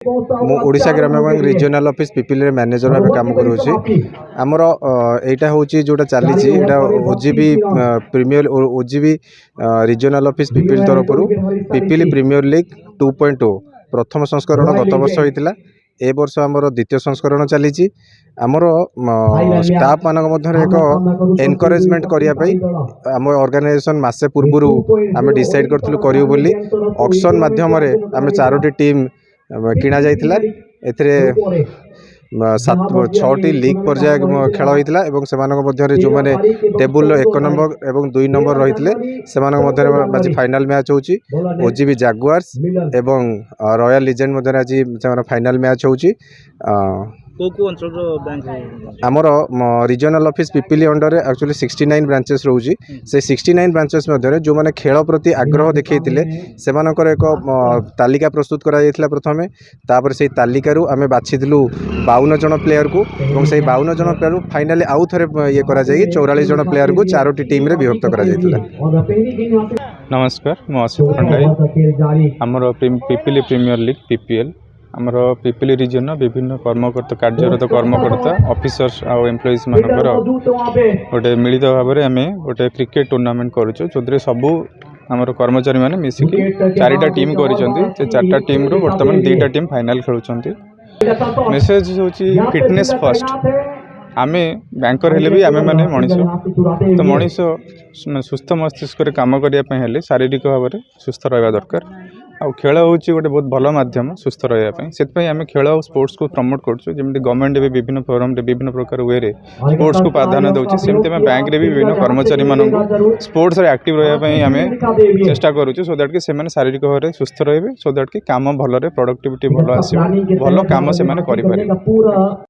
मु ओडिशा ग्राम्य bank regional office पिपिल रे मैनेजर भाव काम करुँची आमर यहाँ हूँ जोटा चली ओजीबी प्रीमियर ओजीबी रिजनल ऑफिस पिपिल तरफ पिपिल प्रीमियर लीग 2.0 प्रथम संस्करण गत वर्ष होता ए वर्ष आमर द्वितीय संस्करण चली आमर स्टाफ मानक मध्य एक एनकरेजमेंट करने आम ऑर्गेनाइजेशन मासे पूर्व आम डिसाइड करूँ करूँ बोली ऑक्शन माध्यम आम 4टी टीम किणा जाइथिला एथिरे 6टी लीग पर्याय खेल होता है जो मैंने टेबुल 1 नंबर और 2 नंबर रही से फाइनाल मैच होची ओजीबी जागुआर्स एवं रॉयल लीजेंड मध्य आज फाइनाल मैच होची आमर regional office Pipili under actually 69 branches रोची से 69 ब्रांचेस मध्य जो मैंने खेल प्रति आग्रह देखते से एक तालिका प्रस्तुत करा प्रथमे तापर से तालिकारु आमे बाछिलु 52 जन प्लेयर को और से 52 जन प्लेयर को फाइनाली आउ थे ये 44 जन प्लेयर को 4टी टीम रे विभक्त करा नमस्कार मु आसिफ खंडाई आमर पिपिली प्रीमियर लीग पीपीएल आमर पिपिली रिजन विभिन्न कर्मकर्ता कार्यरत कर्मकर्ता ऑफिसर्स और एम्प्लॉइज मानकर गोटे मिलित भाव में आम गोटे क्रिकेट टूर्नामेंट करुचु जो सबू आमर कर्मचारी मैंने मिसिकी 4टा टीम कर 4टा टीम रू बर्तमान 2टा टीम फाइनाल खेलुंट मेसेज हूँ फिटनेस फर्स्ट आमे बैंकर हेले भी आमे माने मनीष तो मनीष सुस्थ मस्तिष्क काम करने शारीरिक भाव में सुस्थ रहा दरकार आउ खेल हूँ गोटे बहुत भल मध्यम सुस्थ रही से आम खेल और स्पोर्ट्स को प्रमोट करुँ जमी गवर्नमेंट भी विभिन्न फोरम विभिन्न प्रकार वे स्पोर्ट्स को प्राधान्य दूसरी सेमती आम बैंक में भी विभिन्न कर्मचारी मानू स्पोर्ट्स एक्टिव रही आम चेष्टा करुँ सो दैट कि शारीरिक भाव में सुस्थ रे सो दैट कि कम भल प्रोडक्टिविटी भल आस भल कम से करें।